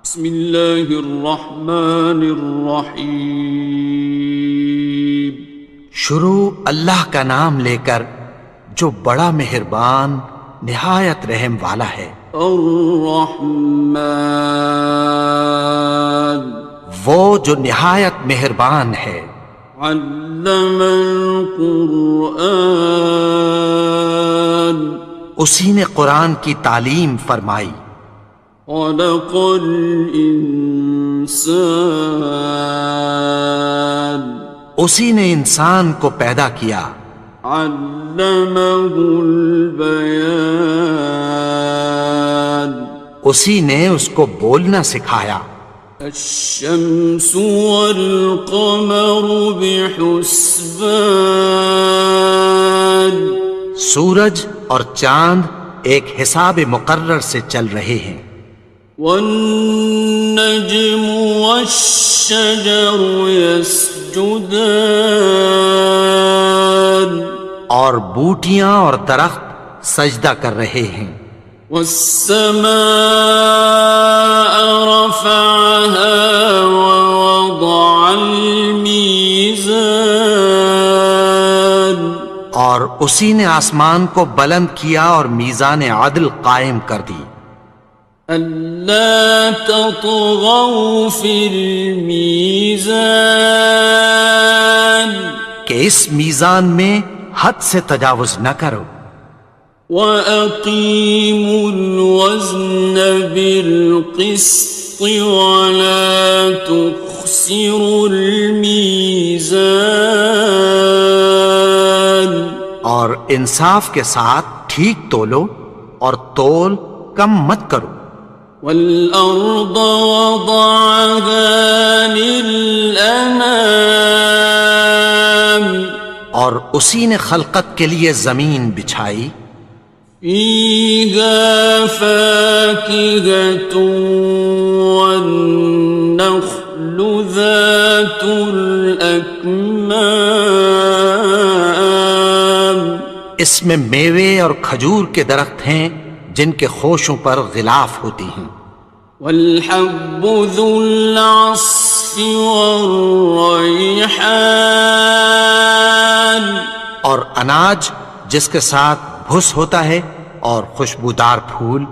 بسم اللہ الرحمن الرحیم۔ شروع اللہ کا نام لے کر جو بڑا مہربان نہایت رحم والا ہے۔ الرحمن، وہ جو نہایت مہربان ہے۔ علم القرآن، اسی نے قرآن کی تعلیم فرمائی۔ خلق الانسان، اسی نے انسان کو پیدا کیا۔ علمہ البیان، اسی نے اس کو بولنا سکھایا۔ الشمس والقمر بحسبان، سورج اور چاند ایک حساب مقرر سے چل رہے ہیں۔ والنجم والشجر يسجدان، اور بوٹیاں اور درخت سجدہ کر رہے ہیں۔ والسماء رفعها ووضع الميزان، اور اسی نے آسمان کو بلند کیا اور میزان عدل قائم کر دی۔ ألا تطغوا في الميزان، کہ اس میزان میں حد سے تجاوز نہ کرو۔ وَأَقِيمُوا الْوَزْنَ بِالْقِسْطِ وَلَا تُخْسِرُوا الْمِيزَانَ، اور انصاف کے ساتھ ٹھیک تولو اور تول کم مت کرو۔ وَالْأَرْضَ وَضَعَهَا لِلْأَنَامِ، اور اسی نے خلقت کے لیے زمین بچھائی۔ فِيهَا فَاكِهَةٌ وَالنَّخْلُ ذَاتُ الْأَكْمَامِ، اس میں میوے اور کھجور کے درخت ہیں جن کے خوشوں پر غلاف ہوتی ہیں۔ وَالْحَبُّ ذُو الْعَصْفِ وَالرَّيْحَانِ، اور اناج جس کے ساتھ بھس ہوتا ہے اور خوشبودار پھول۔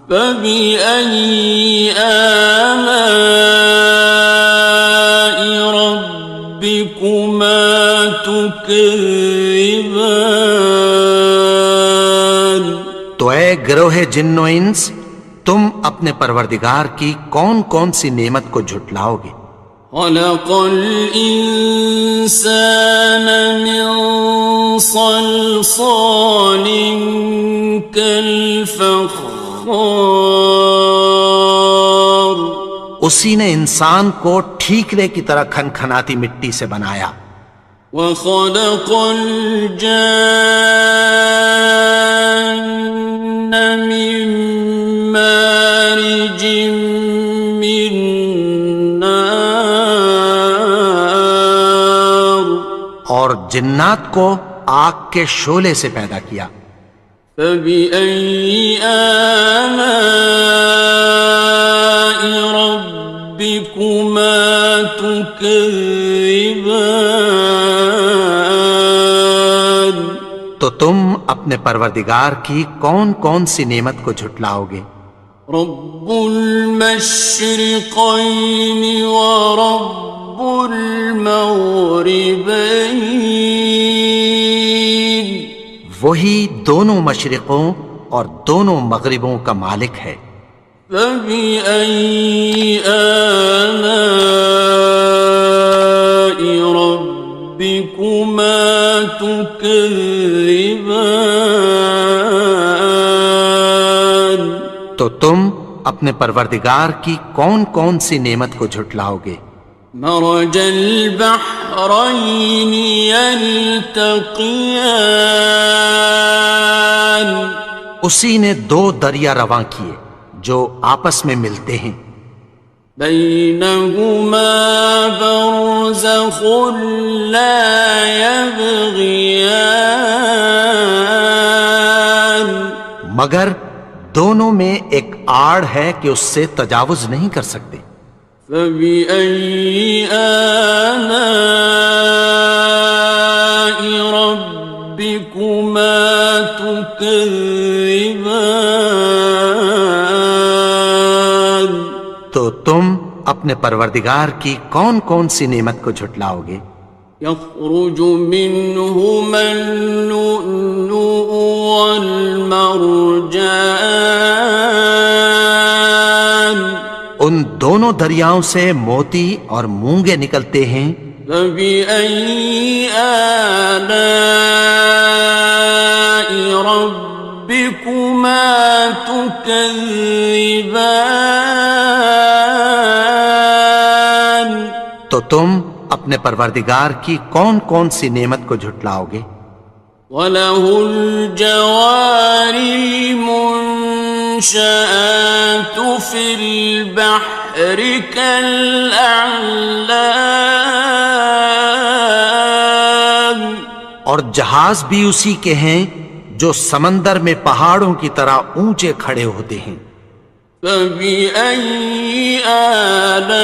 فَبِأَيِّ آلَاءِ رَبِّكُمَا تُكَذِّبَانِ، تو اے گروہ جن و انس، تم اپنے پروردگار کی کون کون سی نعمت کو جھٹلاؤ گے؟ خَلَقَ الْإِنسَانَ مِنْ صَلْصَالٍ كَالْفَخَّارِ، اسی نے انسان کو ٹھیکرے کی طرح کھنکھناتی مٹی سے بنایا۔ وَخَلَقَ الْجَانَّ مِن مَّارِجٍ مِّن نَّارٍ، اور جنات کو آگ کے شعلے سے پیدا کیا۔ فَبِأَيِّ آلَاءِ رَبِّكُمَا تُكَذِّبَانِ، تو تم اپنے پروردگار کی کون کون سی نعمت کو جھٹلاؤ گے؟ رب المشرقین ورب المغربین، وہی دونوں مشرقوں اور دونوں مغربوں کا مالک ہے۔ فَبِأَيِّ آلَاءِ رَبِّكُمَا تُكَذِّبَانِ، تو تم اپنے پروردگار کی کون کون سی نعمت کو جھٹلاؤ گے؟ مرج البحرین یلتقیان، اسی نے دو دریا رواں کیے جو آپس میں ملتے ہیں۔ بینہما برزخ لا یبغیان، مگر دونوں میں ایک آڑ ہے کہ اس سے تجاوز نہیں کر سکتے۔ فبأي آلاء ربكما تكذبان؟ تو تم اپنے پروردگار کی کون کون سی نعمت کو جھٹلاؤ گے؟ يخرج منهما اللؤلؤ والمرجان، ان دونوں دریاؤں سے موتی اور مونگے نکلتے ہیں۔ فبأي آلاء ربكما تكذبان؟ تو تم اپنے پروردگار کی کون کون سی نعمت کو جھٹلاؤ گے؟ وَلَهُ الْجَوَارِ الْمُنشَآتُ فِي الْبَحْرِ كَالْأَعْلَامِ، اور جہاز بھی اسی کے ہیں جو سمندر میں پہاڑوں کی طرح اونچے کھڑے ہوتے ہیں۔ فَبِأَيِّ آلَاءِ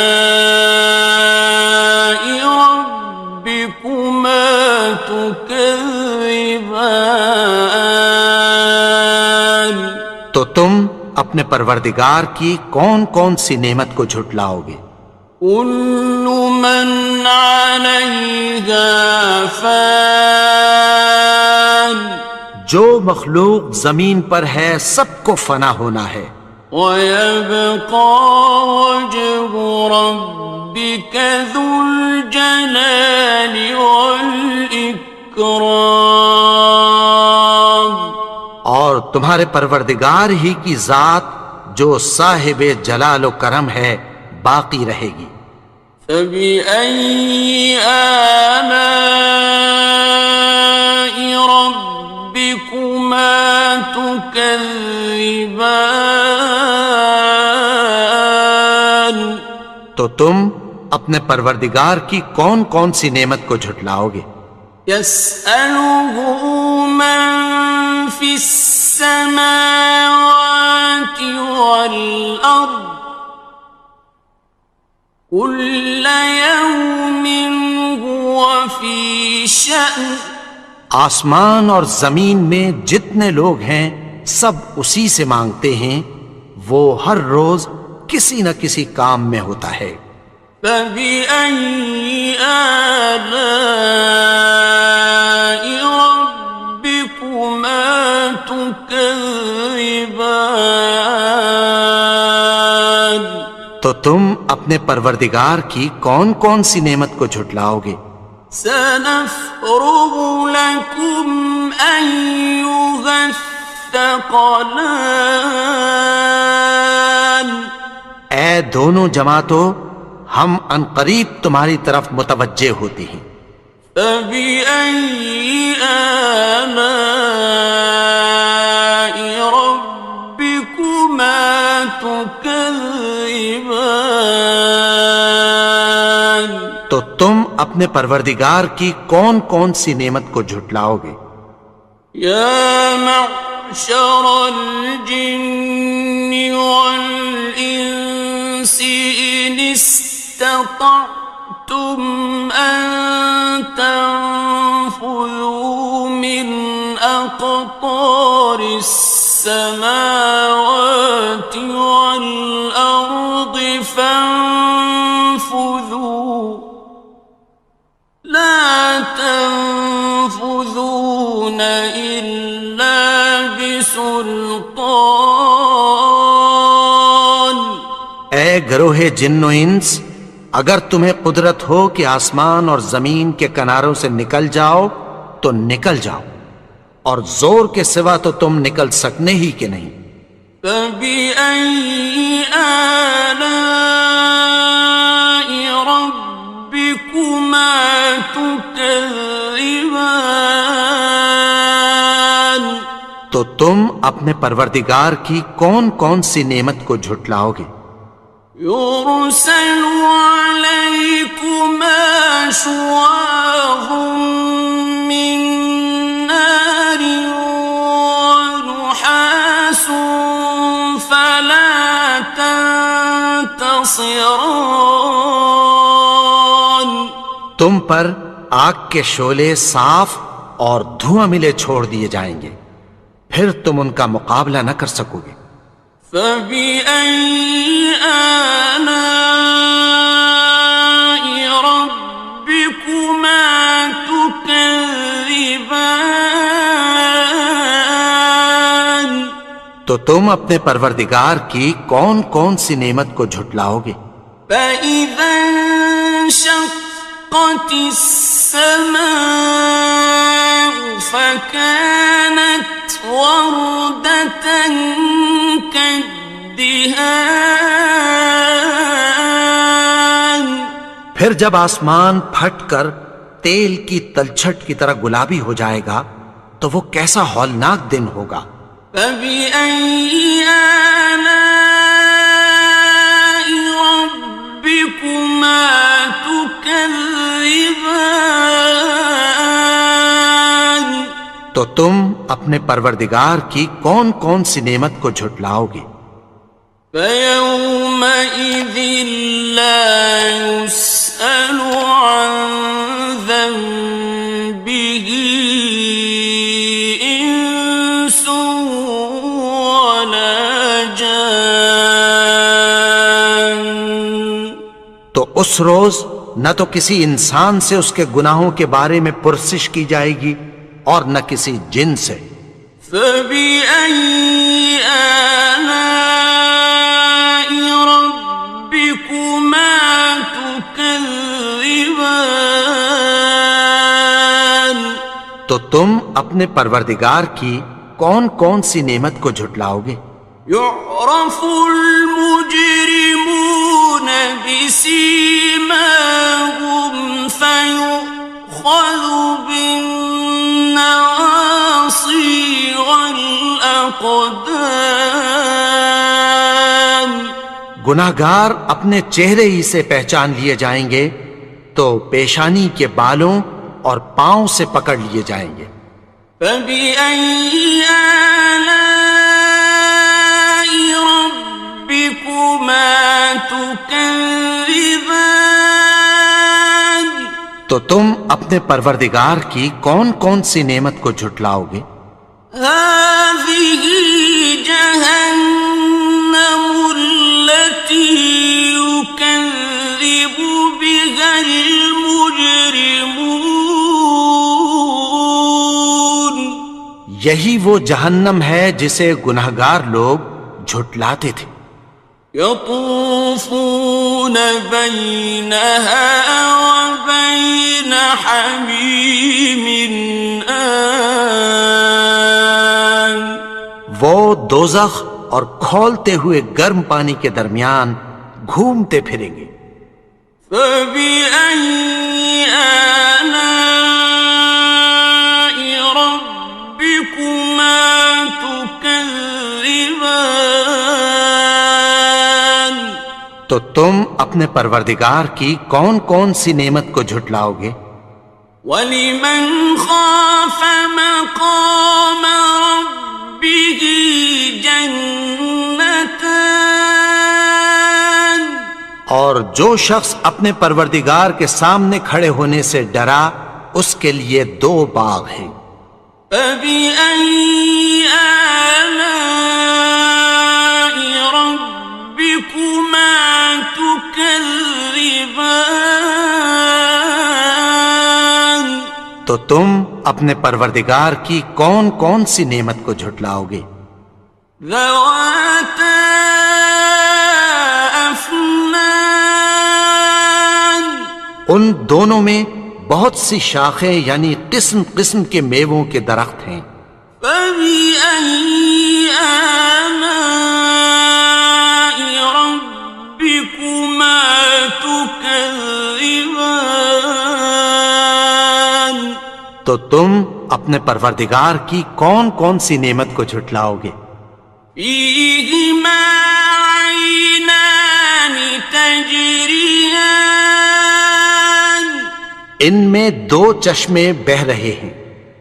رَبِّكُمَا تُكَذِّبَانِ؟ تو تم اپنے پروردگار کی کون کون سی نعمت کو جھٹلاؤ گے؟ كُلُّ مَنْ عَلَيْهَا فَانٍ، جو مخلوق زمین پر ہے سب کو فنا ہونا ہے۔ وَيَبْقَى وَجْهُ رَبِّكَ ذُو الْجَلَالِ وَالْإِكْرَامِ، اور تمہارے پروردگار ہی کی ذات جو صاحب جلال و کرم ہے باقی رہے گی۔ فَبِأَيِّ آلَاءِ رَبِّكُمَا تُكَذِّبَانِ؟ تو تم اپنے پروردگار کی کون کون سی نعمت کو جھٹلاؤ گے؟ يَسْأَلُهُ مَن فِي السَّمَاوَاتِ وَالْأَرْضِ كُلَّ يَوْمٍ هُوَ فِي شَأْنٍ، آسمان اور زمین میں جتنے لوگ ہیں سب اسی سے مانگتے ہیں، وہ ہر روز کسی نہ کسی کام میں ہوتا ہے۔ فَبِأَيِّ آلَاءِ رَبِّكُمَا تُكَذِّبَانِ؟ تو تم اپنے پروردگار کی کون کون سی نعمت کو جھٹلاؤ گے؟ سَنَفْرُغُ لَكُمْ أَيُّهَ الثَّقَلَانِ، اے دونوں جماعتوں، ہم عنقریب تمہاری طرف متوجہ ہوتے ہیں۔ فَبِأَيِّ آلَاءِ رَبِّكُمَا تُكَذِّبَانِ؟ تو تم اپنے پروردگار کی کون کون سی نعمت کو جھٹلاؤ گے؟ يَا مَعْشَرَ الْجِنِّ وَالْإِنسِ إِنِ اسْتَطَعْتُمْ أَن تَنفُذُوا مِنْ أَقْطَارِ السَّمَاوَاتِ وَالْأَرْضِ فَانفُذُوا لَا تَنفُذُونَ إِلَّا بِسُلْطَانٍ۔ اے گروہ جن و انس، اگر تمہیں قدرت ہو کہ آسمان اور زمین کے کناروں سے نکل جاؤ تو نکل جاؤ، اور زور کے سوا تو تم نکل سکنے ہی کہ نہیں۔ فَبِأَيِّ آلَاءِ رَبِّكُمَا تُكَذِّبَانِ؟ تو تم اپنے پروردگار کی کون کون سی نعمت کو جھٹلاؤ گے؟ يُرْسَلُ عَلَيْكُمَا شُوَاظٌ مِّن نَّارٍ وَنُحَاسٌ فَلَا ينتصران تم پر آگ کے شعلے صاف اور دھواں ملے چھوڑ دیے جائیں گے، پھر تم ان کا مقابلہ نہ کر سکو گے۔ فبأي آلاء ربكما تكذبان تو تم اپنے پروردگار کی کون کون سی نعمت کو جھٹلاؤ گے؟ فإذا انشقت السماء فكانت وردة كالدهان پھر جب آسمان پھٹ کر تیل کی تلچھٹ کی طرح گلابی ہو جائے گا تو وہ کیسا ہولناک دن ہوگا۔ فبأي آلاء ربكما تكذبان تو تم اپنے پروردگار کی کون کون سی نعمت کو جھٹلاؤ گے؟ فيومئذ لا يسأل عن ذنبه إنس ولا جان تو اس روز نہ تو کسی انسان سے اس کے گناہوں کے بارے میں پرسش کی جائے گی اور نہ کسی جن سے۔ فبأي آلاء ربكما تكذبان تو تم اپنے پروردگار کی کون کون سی نعمت کو جھٹلاؤ گے؟ يعرف المجرمون بسيماهم فيؤخذ بالنواصي والأقدام گناہگار اپنے چہرے ہی سے پہچان لیے جائیں گے تو پیشانی کے بالوں اور پاؤں سے پکڑ لیے جائیں گے۔ فبأي آلاء ربكما تكذبان تو تم اپنے پروردگار کی کون کون سی نعمت کو جھٹلاؤ گے؟ هذه جهنم التي يكذب بها المجرمون یہی وہ جہنم ہے جسے گناہگار لوگ جھٹلاتے تھے۔ يطوفون بينها وبين حميم آن وہ دوزخ اور کھولتے ہوئے گرم پانی کے درمیان گھومتے پھریں گے۔ فبأي آلاء ربكما تكذبان تو تم اپنے پروردگار کی کون کون سی نعمت کو جھٹلاؤ گے؟ وَلِمَنْ خَافَ مَقَامَ رَبِّهِ جَنَّتَانِ اور جو شخص اپنے پروردگار کے سامنے کھڑے ہونے سے ڈرا اس کے لیے دو باغ ہیں۔ فَبِأَيِّ آلَاءِ رَبِّكُمَا تُكَذِّبَانِ تو تم اپنے پروردگار کی کون کون سی نعمت کو جھٹلاؤ گے؟ ذَوَاتَا أَفْنَانٍ ان دونوں میں بہت سی شاخیں یعنی قسم قسم کے میووں کے درخت ہیں۔ فَبِأَيِّ آلَاءِ رَبِّكُمَا تُكَذِّبَانِ تو تم اپنے پروردگار کی کون کون سی نعمت کو جھٹلاؤ گے؟ فِيهِمَا عَيْنَانِ تَجْرِيَانِ ان میں دو چشمے بہہ رہے ہیں۔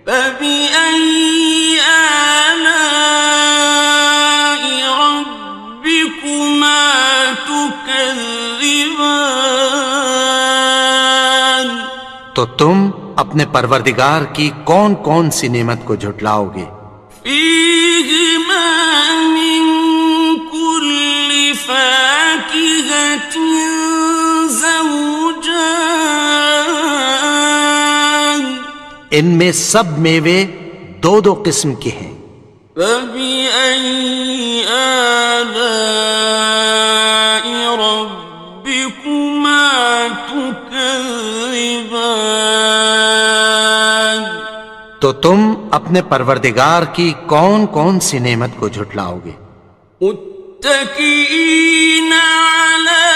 فَبِأَيِّ آلَاءِ رَبِّكُمَا تُكَذِّبَانِ تو تم اپنے پروردگار کی کون کون سی نعمت کو جھٹلاؤ گے؟ فیہما من کل فاکہۃ زوجان، ان میں سب میوے دو دو قسم کے ہیں۔ فبأي آلاء ربكما تكذبان، تو تم اپنے پروردگار کی کون کون سی نعمت کو جھٹلاؤ گے؟ متكئين على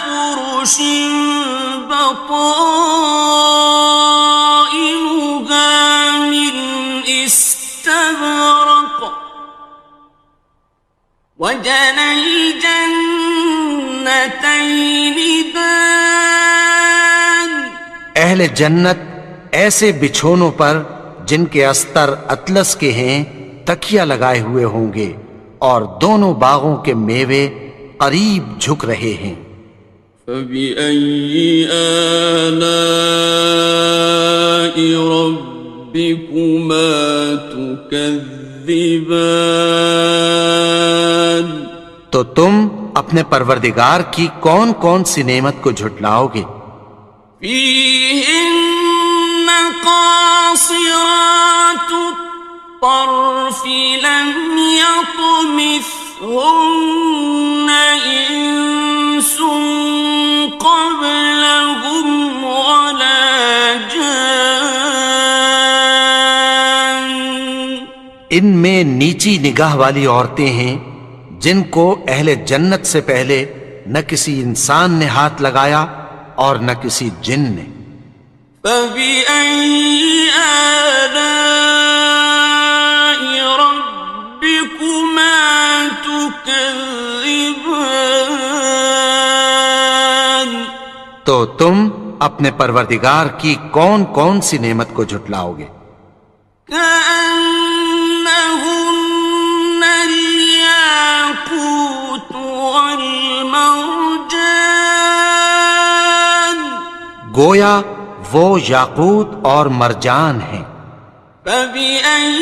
فرش بطائنها من استبرق، وجنى الجنتين دان، اہل جنت ایسے بچھونوں پر جن کے استر اطلس کے ہیں تکیہ لگائے ہوئے ہوں گے، اور دونوں باغوں کے میوے قریب جھک رہے ہیں۔ فبأي آلاء ربكما تكذبان، تو تم اپنے پروردگار کی کون کون سی نعمت کو جھٹلاؤ گے؟ فيهن قاصرات الطرف لم يطمثهن إنس قبلهم ولا جان، ان میں نیچی نگاہ والی عورتیں ہیں جن کو اہل جنت سے پہلے نہ کسی انسان نے ہاتھ لگایا اور نہ کسی جن نے۔ فبأي آلاء ربكما تكذبان، تو تم اپنے پروردگار کی کون کون سی نعمت کو جھٹلاؤ گے؟ كأنهن الياقوت والمرجان، گویا وہ یاقوت اور مرجان ہیں۔ فبأي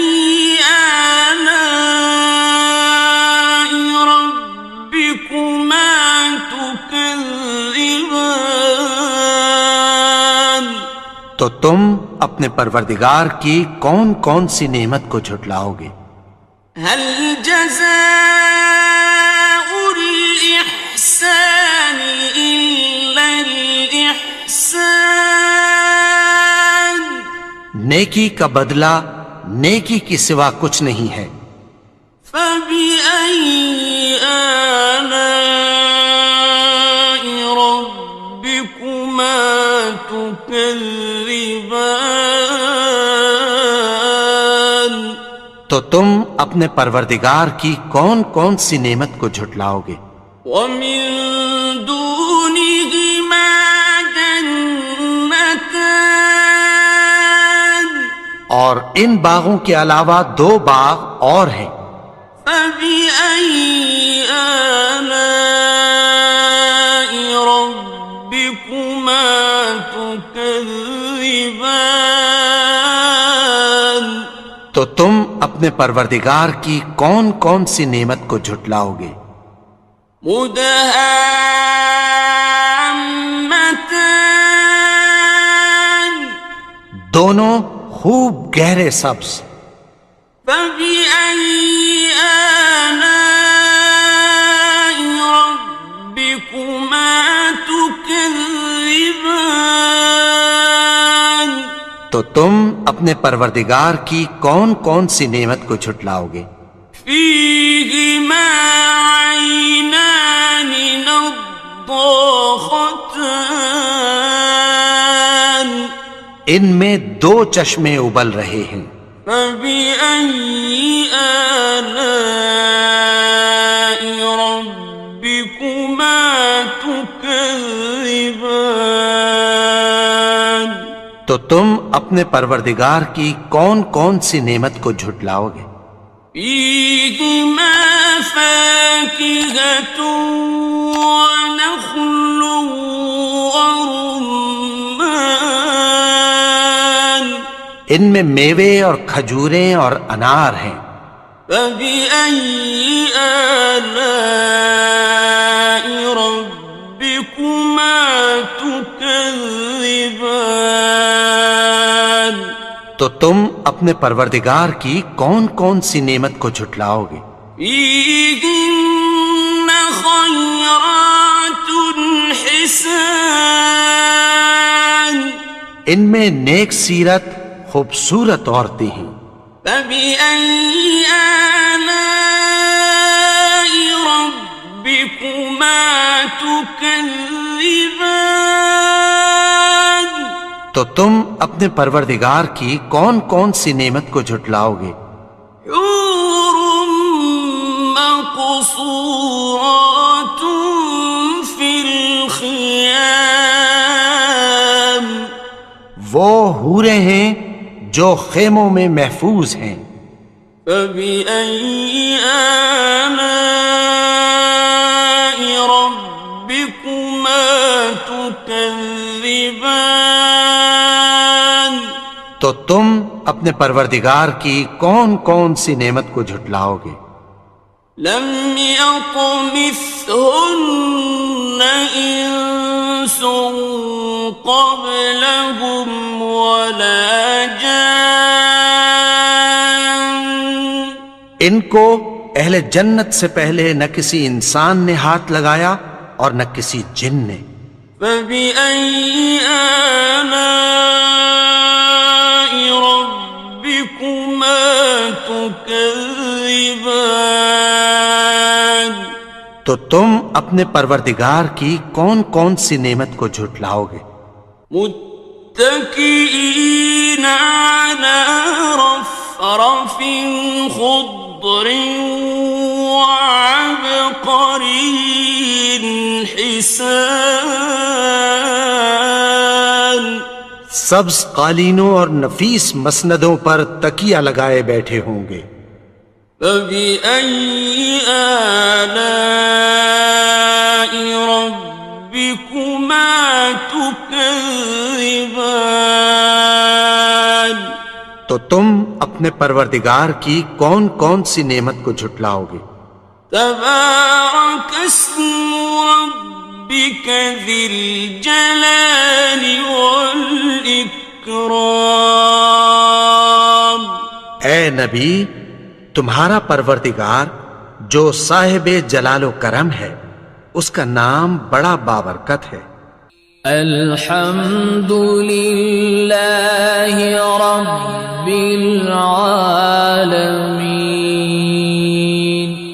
آلاء ربكما تكذبان، تو تم اپنے پروردگار کی کون کون سی نعمت کو جھٹلاؤ گے؟ هل جزاء الإحسان إلا الإحسان، نیکی کا بدلہ نیکی کی سوا کچھ نہیں ہے۔ فبأي آلاء ربكما تكذبان، تو تم اپنے پروردگار کی کون کون سی نعمت کو جھٹلاؤ گے؟ ومن دونهما جنتان، اور ان باغوں کے علاوہ دو باغ اور ہیں۔ فبأي آلاء ربكما تكذبان، تو تم اپنے پروردگار کی کون کون سی نعمت کو جھٹلاؤ گے؟ مدهامتان، دونوں خوب گہرے سبز۔ فبأي آلاء ربكما تكذبان، تو تم اپنے پروردگار کی کون کون سی نعمت کو جھٹلاؤ گے؟ فيهما عينان نضاختان، ان میں دو چشمے ابل رہے ہیں۔ فبأي آلاء ربكما تكذبان، تو تم اپنے پروردگار کی کون کون سی نعمت کو جھٹلاؤ گے؟ فيهما فاكهة ونخل ورمان، ان میں میوے اور کھجوریں اور انار ہیں۔ فبأي آلاء ربكما تكذبان؟ تو تم اپنے پروردگار کی کون کون سی نعمت کو جھٹلاؤ گے؟ فيهن خيرات حسان، ان میں نیک سیرت خوبصورت عورتیں ہیں۔ فبأي آلاء ربكما تكذبان؟ تو تم اپنے پروردگار کی کون کون سی نعمت کو جھٹلاؤ گے؟ حور مقصورات في الخيام، وہ حوریں ہیں جو خیموں میں محفوظ ہیں۔ فبأي آلاء ربكما تكذبان؟ تو تم اپنے پروردگار کی کون کون سی نعمت کو جھٹلاؤ گے؟ لم يطمثهن إنس قبلهم ولا جان، ان کو اہل جنت سے پہلے نہ کسی انسان نے ہاتھ لگایا اور نہ کسی جن نے۔ فبأي آلاء ربكما تكذبان؟ تو تم اپنے پروردگار کی کون کون سی نعمت کو جھٹلاؤ گے؟ متكئين على رفرف خضر وعبقري حسان، سبز قالینوں اور نفیس مسندوں پر تکیہ لگائے بیٹھے ہوں گے۔ فبأي آلاء ربكما تكذبان؟ تو تم اپنے پروردگار کی کون کون سی نعمت کو جھٹلاؤ گے؟ تبارك اسم ربك ذي الجلال والإكرام۔ اے نبی، تمہارا پروردگار جو صاحب جلال و کرم ہے، اس کا نام بڑا بابرکت ہے۔ الحمد للہ رب العالمین،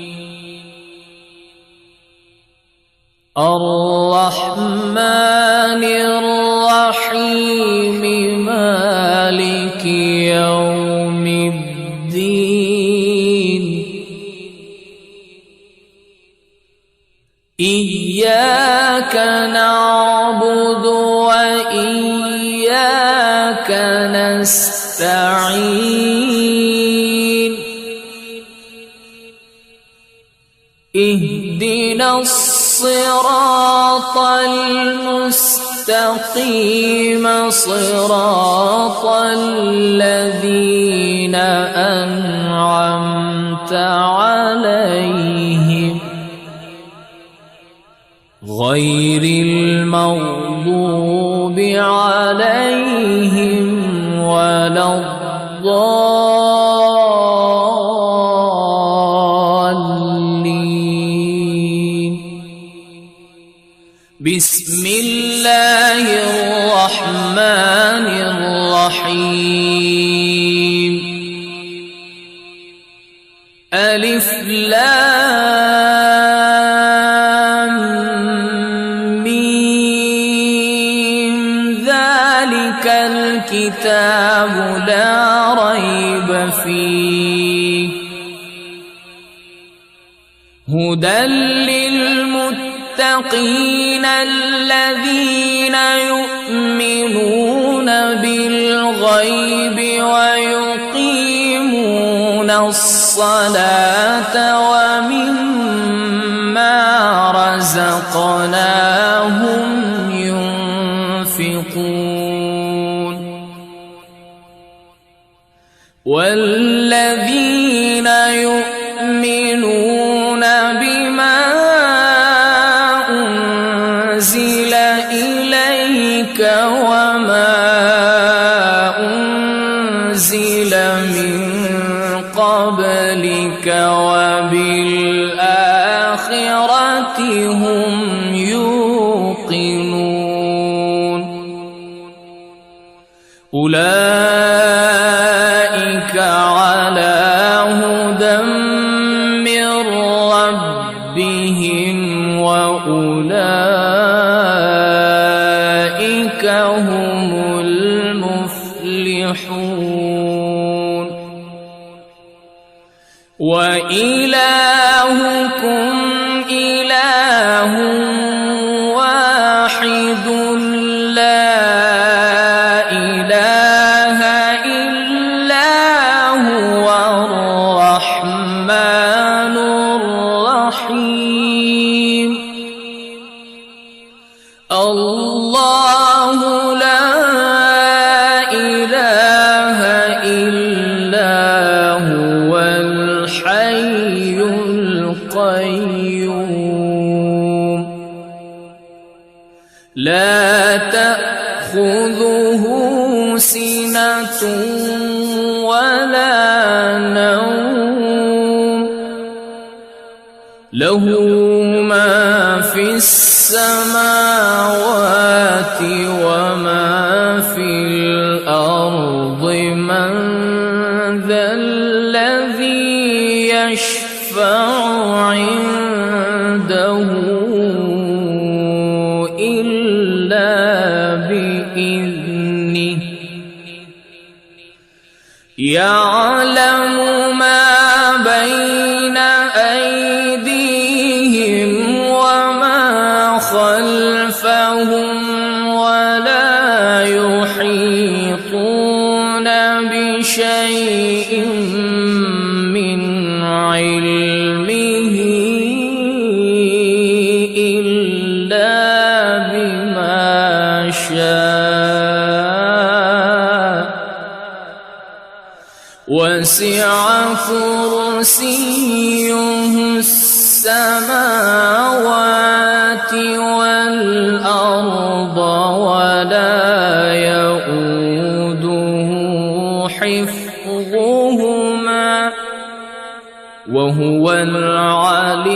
الرحمن الرحیم، مالک یوم الدین، إياك نعبد وإياك نستعين، اهدنا الصراط المستقيم، صراط الذين أنعمت عليهم غير المغضوب عليهم ولا الضالين۔ بسم الله الرحمن الرحيم، ألف لام ميم، ذلك الكتاب لا ريب فيه، هدى للمتقين الذين يؤمنون بالغيب ويقيمون الصلاة ومما رزقناهم ينفقون۔ والذين يؤمنون بما أنزل إليك وما أنزل من قبلك وبالآخرة هم يوقنون أولئك على هدى من ربهم وأولئك هم المفلحون وإلهكم إله واحد لا إله إلا هو الرحمن الرحيم الله لا إله إلا هو الحي القيوم لا تأخذه سنة ولا نوم له ما في السماوات وما في الأرض من ذا الذي يشفع عنده إلا بإذنه يعلم ما بين أيديهم وما خلفهم ولا يحيطون بشيء من علمه إلا بما شاء وسع كرسيه السماوات والأرض ولا يؤوده حفظهما وهو العلي